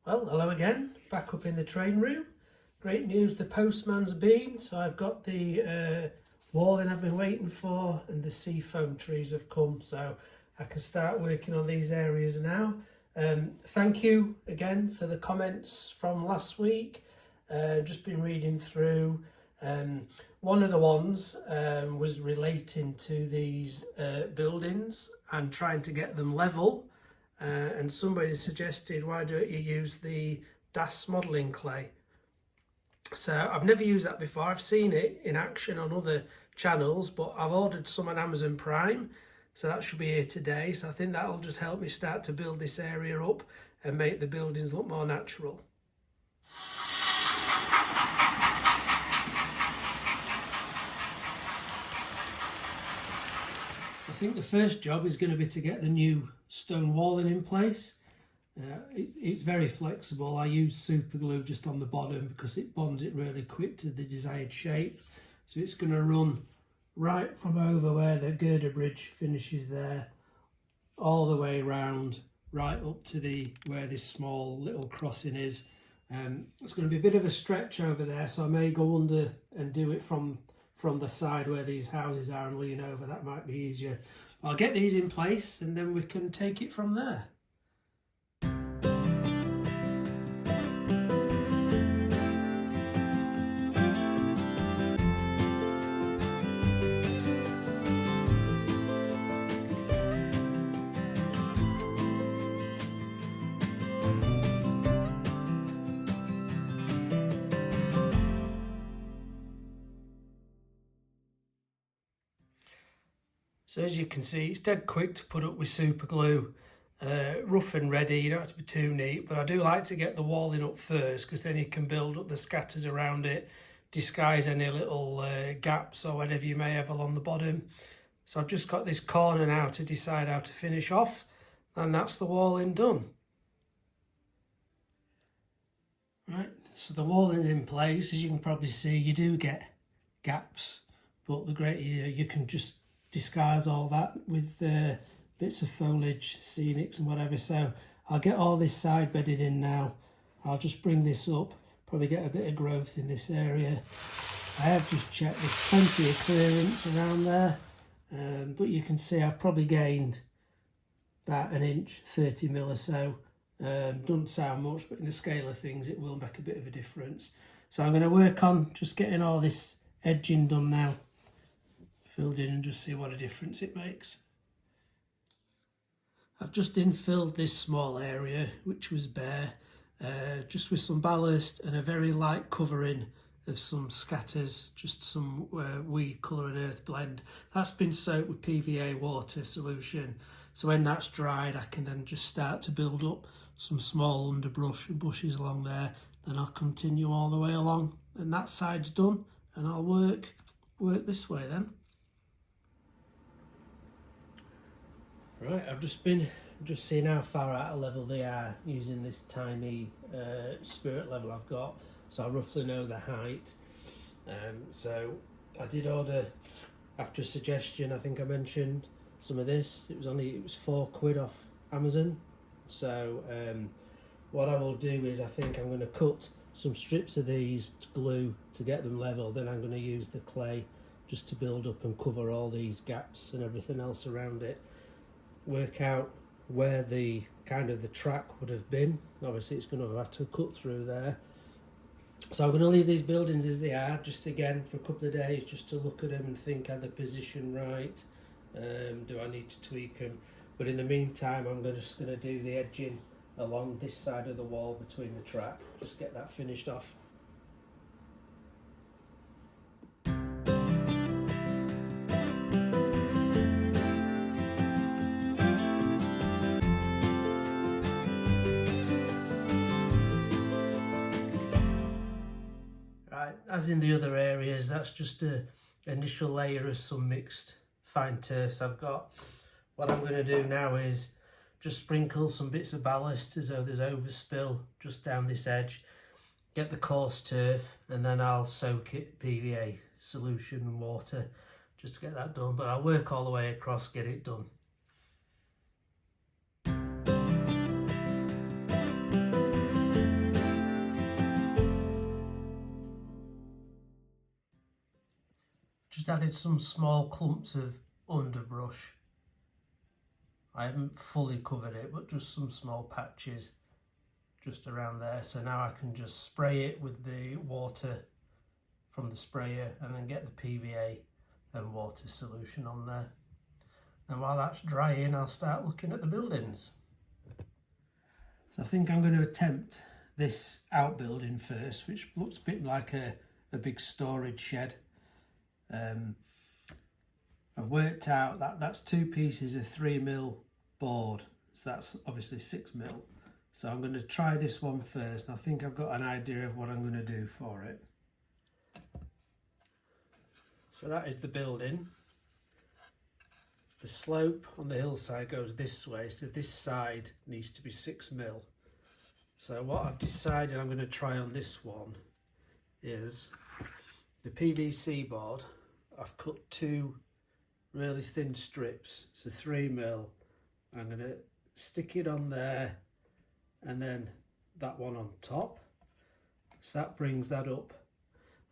Well, hello again, back up in the train room. Great news, the postman's been, so I've got the walling I've been waiting for, and the sea foam trees have come, so I can start working on these areas now. Thank you again for the comments from last week. Just been reading through. One of the ones was relating to these buildings and trying to get them level. And somebody suggested, why don't you use the DAS modelling clay? So I've never used that before. I've seen it in action on other channels, but I've ordered some on Amazon Prime, so that should be here today. So I think that'll just help me start to build this area up and make the buildings look more natural. So I think the first job is going to be to get the new stone walling in place. It's very flexible. I use super glue just on the bottom because it bonds it really quick to the desired shape. So it's going to run right from over where the girder bridge finishes there, all the way round, right up to where this small little crossing is. It's going to be a bit of a stretch over there, so I may go under and do it from the side where these houses are and lean over. That might be easier. I'll get these in place and then we can take it from there. So as you can see, it's dead quick to put up with super glue, rough and ready. You don't have to be too neat, but I do like to get the walling up first because then you can build up the scatters around it, disguise any little gaps or whatever you may have along the bottom. So I've just got this corner now to decide how to finish off, and that's the walling done. Right, so the walling's in place. As you can probably see, you do get gaps, but the great you can just disguise all that with bits of foliage, scenics and whatever. So I'll get all this side bedded in now. I'll just bring this up, probably get a bit of growth in this area. I have just checked, there's plenty of clearance around there, but you can see I've probably gained about an inch, 30mm or so. Doesn't sound much, but in the scale of things it will make a bit of a difference. So I'm going to work on just getting all this edging done now, filled in, and just see what a difference it makes. I've just infilled this small area which was bare, just with some ballast and a very light covering of some scatters, just some weed colour and earth blend. That's been soaked with PVA water solution, so when that's dried I can then just start to build up some small underbrush and bushes along there. Then I'll continue all the way along, and that side's done, and I'll work this way then. Right, I've just seen how far out of level they are using this tiny spirit level I've got, so I roughly know the height. So I did order, after a suggestion, I think I mentioned some of this. It was £4 off Amazon. So what I will do is I think I'm going to cut some strips of these to glue to get them level. Then I'm going to use the clay just to build up and cover all these gaps and everything else around it. Work out where the track would have been. Obviously it's going to have to cut through there. So I'm going to leave these buildings as they are, just again for a couple of days, just to look at them and think, are they positioned right? Do I need to tweak them? But in the meantime, I'm just going to do the edging along this side of the wall between the track, just get that finished off. Right, as in the other areas, that's just an initial layer of some mixed fine turfs I've got. What I'm going to do now is just sprinkle some bits of ballast as though there's overspill just down this edge, get the coarse turf, and then I'll soak it PVA solution and water just to get that done. But I'll work all the way across, get it done. added some small clumps of underbrush. I haven't fully covered it, but just some small patches just around there. So now I can just spray it with the water from the sprayer and then get the PVA and water solution on there. And while that's drying, I'll start looking at the buildings. So I think I'm going to attempt this outbuilding first, which looks a bit like a big storage shed. I've worked out that that's 2 pieces of 3mm board, so that's obviously 6mm. So I'm going to try this one first, and I think I've got an idea of what I'm going to do for it. So that is the building. The slope on the hillside goes this way, so this side needs to be 6mm. So what I've decided I'm going to try on this one is the PVC board. I've cut 2 really thin strips, so 3mm. I'm going to stick it on there and then that one on top. So that brings that up.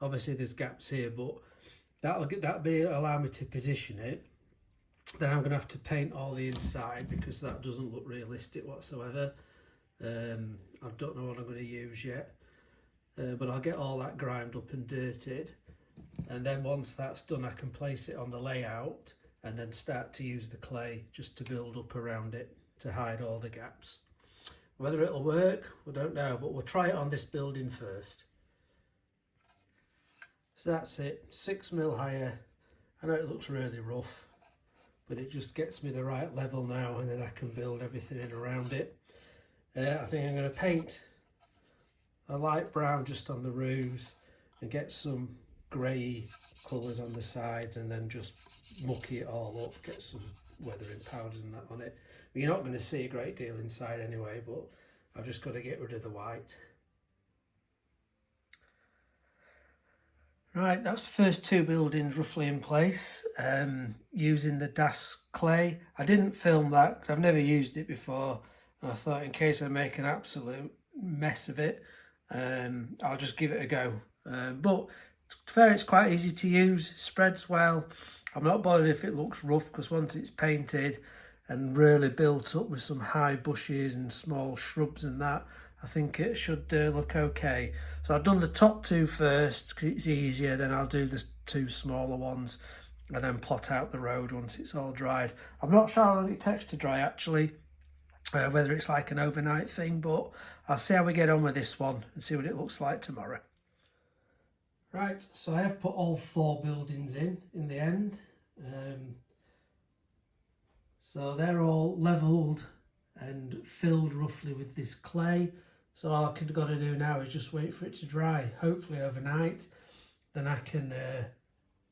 Obviously there's gaps here, but that'll allow me to position it. Then I'm going to have to paint all the inside because that doesn't look realistic whatsoever. I don't know what I'm going to use yet, but I'll get all that grimed up and dirted, and then once that's done I can place it on the layout and then start to use the clay just to build up around it to hide all the gaps. Whether it'll work, we don't know, but we'll try it on this building first. So that's it, 6mm higher. I know it looks really rough, but it just gets me the right level now, and then I can build everything in around it. I think I'm going to paint a light brown just on the roofs and get some grey colours on the sides, and then just mucky it all up, get some weathering powders and that on it. But you're not going to see a great deal inside anyway, but I've just got to get rid of the white. Right, that's the first 2 buildings roughly in place, using the DAS clay. I didn't film that because I've never used it before, and I thought in case I make an absolute mess of it, I'll just give it a go. But to be fair, it's quite easy to use, spreads well. I'm not bothered if it looks rough, because once it's painted and really built up with some high bushes and small shrubs and that, I think it should look okay. So I've done the top 2 first because it's easier, then I'll do the 2 smaller ones and then plot out the road once it's all dried. I'm not sure how long it takes to dry actually, whether it's like an overnight thing, but I'll see how we get on with this one and see what it looks like tomorrow. Right, so I have put all 4 buildings in the end. So they're all levelled and filled roughly with this clay. So all I've got to do now is just wait for it to dry, hopefully overnight. Then I can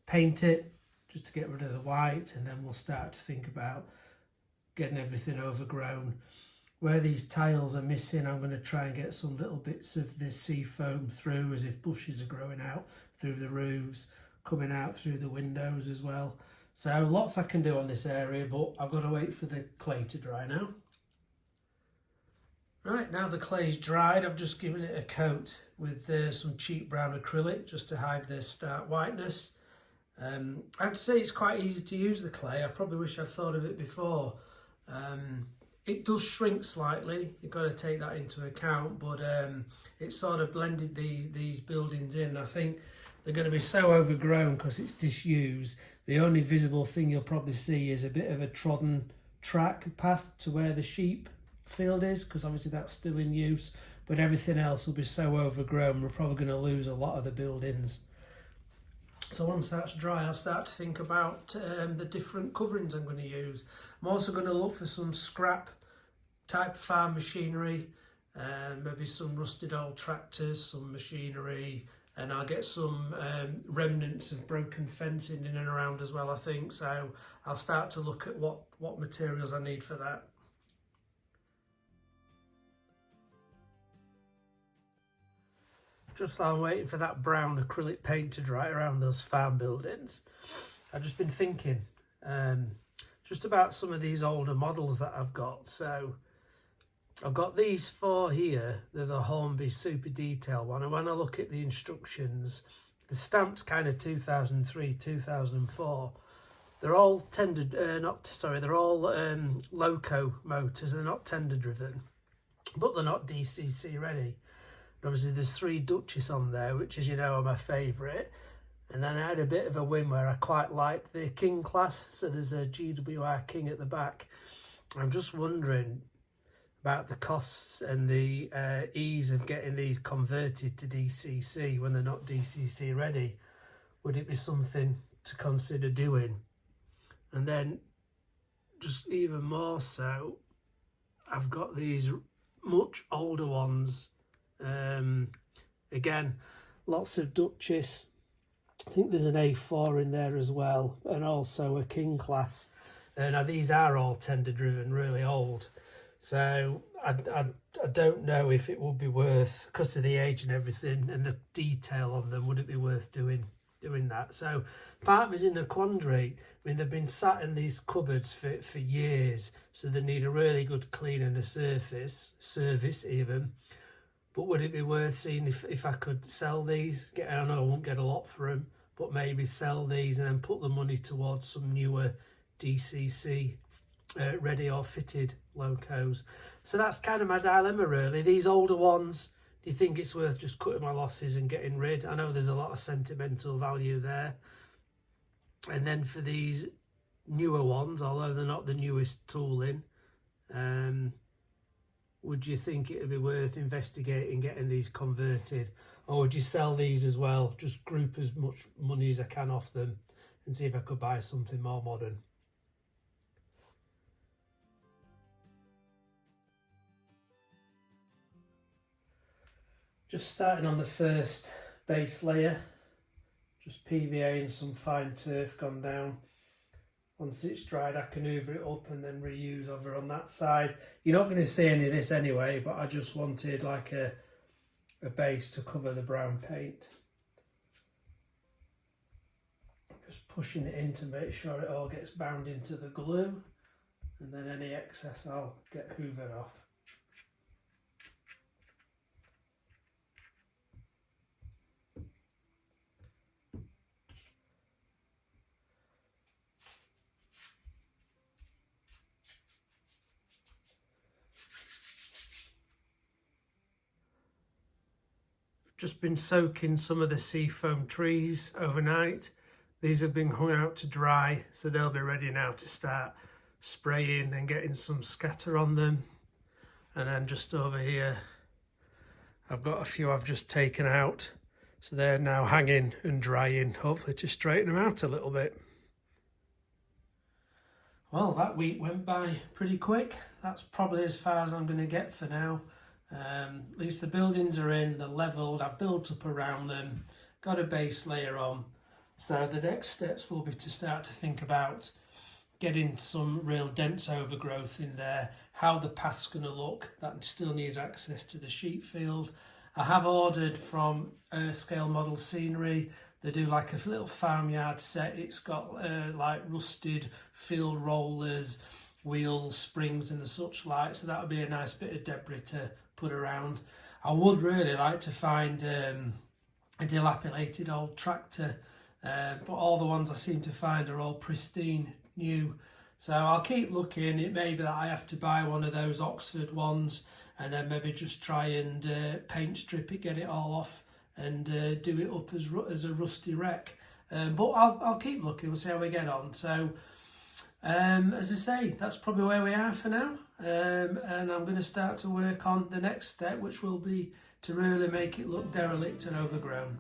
paint it just to get rid of the white, and then we'll start to think about getting everything overgrown. Where these tiles are missing, I'm going to try and get some little bits of the sea foam through, as if bushes are growing out through the roofs, coming out through the windows as well. So lots I can do on this area, but I've got to wait for the clay to dry now. Right, now the clay's dried, I've just given it a coat with some cheap brown acrylic just to hide the stark whiteness. I have to say it's quite easy to use the clay. I probably wish I'd thought of it before. It does shrink slightly, you've got to take that into account, but it sort of blended these buildings in. I think they're going to be so overgrown because it's disused. The only visible thing you'll probably see is a bit of a trodden track path to where the sheep field is, because obviously that's still in use, but everything else will be so overgrown we're probably going to lose a lot of the buildings. So once that's dry, I'll start to think about the different coverings I'm going to use. I'm also going to look for some scrap type farm machinery, maybe some rusted old tractors, some machinery, and I'll get some remnants of broken fencing in and around as well, I think. So I'll start to look at what materials I need for that. Just while I'm waiting for that brown acrylic paint to dry around those farm buildings, I've just been thinking just about some of these older models that I've got. So I've got these 4 here, they're the Hornby Super Detail one, and when I look at the instructions, The stamped kind of 2003, 2004. They're all they're all Loco motors. They're not tender driven, but they're not DCC ready. And obviously there's 3 Duchess on there, which, as you know, are my favourite. And then I had a bit of a win where I quite liked the King class, so there's a GWR King at the back. I'm just wondering about the costs and the ease of getting these converted to DCC when they're not DCC ready. Would it be something to consider doing? And then, just even more so, I've got these much older ones. Again, lots of Duchess. I think there's an A4 in there as well, and also a King class. Now these are all tender driven, really old. So I don't know if it would be worth, because of the age and everything and the detail on them, would it be worth doing that? So part of me's in a quandary. I mean, they've been sat in these cupboards for years, so they need a really good clean and a service even. But would it be worth seeing if I could sell these? I know I won't get a lot for them, but maybe sell these and then put the money towards some newer DCC ready or fitted Locos. So that's kind of my dilemma, really. These older ones, do you think it's worth just cutting my losses and getting rid? I know there's a lot of sentimental value there. And then for these newer ones, although they're not the newest tooling, would you think it would be worth investigating getting these converted? Or would you sell these as well, just group as much money as I can off them and see if I could buy something more modern? Just starting on the first base layer, just PVA and some fine turf gone down. Once it's dried, I can hoover it up and then reuse over on that side. You're not going to see any of this anyway, but I just wanted like a base to cover the brown paint. Just pushing it in to make sure it all gets bound into the glue, and then any excess I'll get hoovered off. Just been soaking some of the seafoam trees overnight. These have been hung out to dry, so they'll be ready now to start spraying and getting some scatter on them. And then just over here, I've got a few I've just taken out, so they're now hanging and drying, hopefully to straighten them out a little bit. Well, that week went by pretty quick. That's probably as far as I'm going to get for now. At least the buildings are in, they're levelled, I've built up around them, got a base layer on. So the next steps will be to start to think about getting some real dense overgrowth in there, how the path's going to look. That still needs access to the sheep field. I have ordered from Scale Model Scenery. They do like a little farmyard set. It's got like rusted field rollers, wheels, springs and the such like, so that would be a nice bit of debris to put around. I would really like to find a dilapidated old tractor, but all the ones I seem to find are all pristine, new. So I'll keep looking. It may be that I have to buy one of those Oxford ones and then maybe just try and paint strip it, get it all off and do it up as a rusty wreck. But I'll keep looking, we'll see how we get on. So as I say, that's probably where we are for now, and I'm going to start to work on the next step, which will be to really make it look derelict and overgrown.